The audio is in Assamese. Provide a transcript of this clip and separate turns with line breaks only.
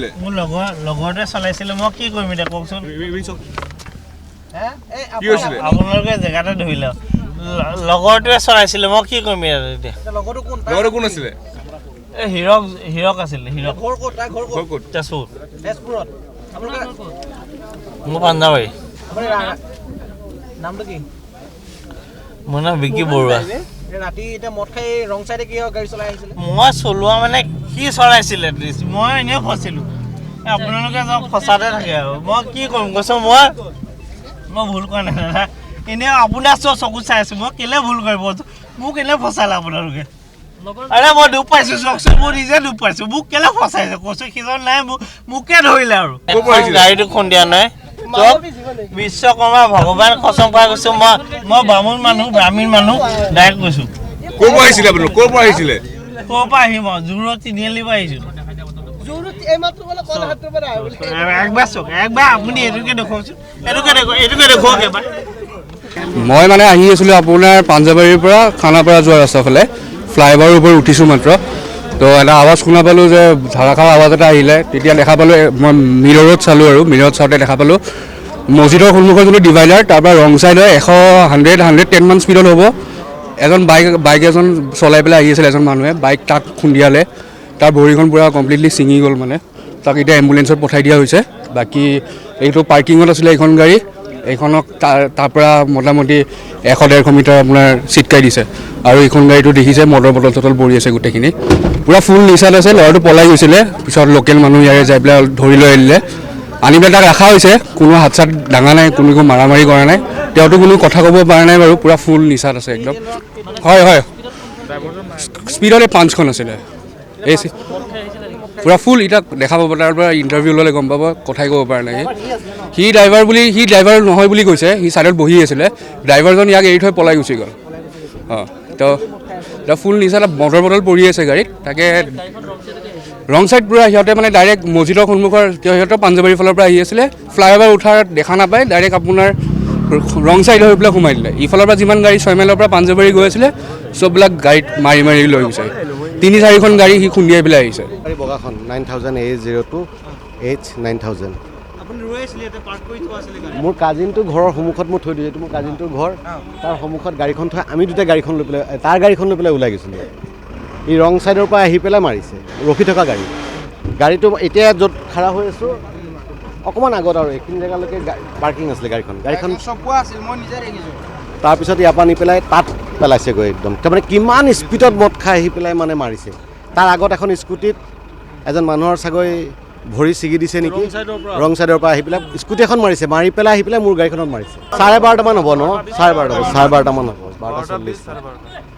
মোৰ লগৰতে চলাইছিলে মই কি কৰিম এতিয়া কওকচোন আপোনালোকে জেগাতে ধৰিলে লগৰটোৱে চলাইছিলে মই কি কৰিম এতিয়া
লগৰটো কোন আছিলে
এই হিৰক আছিলে হিৰক
ঘৰ ক'ত
তেজপুৰত
মোৰ পাঞ্জাবাৰী
নামটো কি
মোৰ নাম বিকি বৰুৱা
ৰাতি এতিয়া মদ খাই ৰং চাইডে কি গাড়ী চলাই আহিছিলে
মই চলোৱা মানে কি চলাইছিলে মই এনেই ফচিলোঁ আপোনালোকে চব ফচাতে থাকে আৰু মই কি কৰিম কৈছোঁ মই ভুল কৰা নাই দাদা এনেই আপোনাৰ চকুত চাই আছোঁ মই কেলৈ ভুল কৰিব মোক কেলৈ ফচালে আপোনালোকে আৰে মই দুখ পাইছোঁ চাওকচোন মই নিজে দুখ পাইছোঁ মোক কেলৈ ফচাইছে কৈছোঁ সিজন নাই মোকে ধৰিলে আৰু গাড়ীটো খুন্দিয়া নাই বিশ্বকৰ্মা ভগৱান কসম পাই কৈছোঁ মই বামুণ মানুহ ব্ৰাহ্মণ মানুহ ডাইৰেক্ট কৈছোঁ
ক'ৰ পৰা আহিছিলে আপুনি ক'ৰ পৰা আহিছিলে
ক'ৰ পৰা আহিম আৰু জোৰত তিনিআলিৰ পৰা আহিছোঁ একবাৰ আপুনি এইটোকে দেখুৱাওকচোন এইটোকে দেখুৱাওক এবাৰ
মই মানে আহি আছিলোঁ আপোনাৰ পাঞ্জাবাৰীৰ পৰা খানাপাৰা যোৱা ৰাস্তাৰ ফালে ফ্লাইঅভাৰৰ ওপৰত উঠিছোঁ মাত্ৰ তো এটা আৱাজ শুনা পালোঁ যে ধাৰাসাৰ আৱাজ এটা আহিলে তেতিয়া দেখা পালোঁ মই মিৰৰত চালোঁ আৰু মিৰৰত চাওঁতে দেখা পালোঁ মছজিদৰ সন্মুখৰ যোনটো ডিভাইডাৰ তাৰ পৰা ৰং চাইড হয় 110 মান স্পীডত হ'ব এজন বাইক এজন চলাই পেলাই আহি আছিলে এজন মানুহে বাইক তাক খুন্দিয়ালে তাৰ ভৰিখন পূৰা কমপ্লিটলি ছিঙি গ'ল মানে তাক এতিয়া এম্বুলেঞ্চত পঠাই দিয়া হৈছে বাকী এইটো পাৰ্কিঙত আছিলে এইখন গাড়ী এইখনক তাৰ পৰা মোটামুটি 100-150 মিটাৰ আপোনাৰ চিটকাই দিছে আৰু এইখন গাড়ীটো দেখিছে মটৰ বটল পৰি আছে গোটেইখিনি পূৰা ফুল নিচাত আছে ল'ৰাটো পলাই গৈছিলে পিছত লোকেল মানুহ ইয়াৰে যাই পেলাই ধৰি লৈ আনি পেলাই তাক ৰখা হৈছে কোনো হাত চাত ডাঙা নাই কোনো মাৰামাৰি কৰা নাই তেওঁতো কোনো কথা ক'ব পৰা নাই বাৰু পূৰা ফুল নিচাত আছে একদম হয় স্পীডত এই পাঞ্চখন আছিলে এই পূৰা ফুল এতিয়া দেখা পাব তাৰ পৰা ইণ্টাৰভিউ ল'লে গম পাব কথাই ক'ব পৰা নাই সি ড্ৰাইভাৰ নহয় বুলি কৈছে সি ছাইডত বহি আছিলে ড্ৰাইভাৰজন ইয়াক এৰি থৈ পলাই গুচি গ'ল তো ফুল নিচাত মটৰ বটল পৰি আছে গাড়ীত তাকে ৰং চাইড পূৰা সিহঁতে মানে ডাইৰেক্ট মছজিদৰ সন্মুখৰ সিহঁতৰ পাঞ্জাবাৰীৰ ফালৰ পৰা আহি আছিলে ফ্লাইঅভাৰ উঠাৰ দেখা নাপায় ডাইৰেক্ট আপোনাৰ ৰং চাইড হৈ পেলাই সোমাই দিলে ইফালৰ পৰা যিমান গাড়ী 6 মাইলৰ পৰা পাঞ্জাবাৰী গৈ আছিলে চববিলাক গাড়ীত মাৰি লৈ গৈছে 3-4খন গাড়ী সি খুন্দিয়াই পেলাই আহিছে
বগাখন 9000 A02 H9000 মোৰ কাজিনটো ঘৰৰ সন্মুখত মই থৈ দিছোঁ এইটো মোৰ কাজিনটোৰ ঘৰ তাৰ সন্মুখত গাড়ীখন থৈ আমি দুটা গাড়ীখন লৈ পেলাই তাৰ গাড়ীখন লৈ পেলাই ওলাই গৈছিলোঁ ই ৰং চাইডৰ পৰা আহি পেলাই মাৰিছে ৰখি থকা গাড়ীটো এতিয়া য'ত খাৰা হৈ আছোঁ অকণমান আগত আৰু এইখিনি জেগালৈকে পাৰ্কিং আছিলে গাড়ীখন তাৰপিছত ইয়াৰ পৰা নি পেলাই তাত পেলাইছেগৈ একদম তাৰমানে কিমান স্পীডত মদ খাই আহি পেলাই মানে মাৰিছে তাৰ আগত এখন স্কুটিত এজন মানুহৰ চাগৈ ভৰি ছিগি দিছে নেকি ৰং চাইডৰ পৰা আহি পেলাই স্কুটি এখন মাৰিছে মাৰি পেলাই আহি পেলাই মোৰ গাড়ীখনত মাৰিছে 12:30 মান হ'ব ন 12:30 মান হ'ব 12:40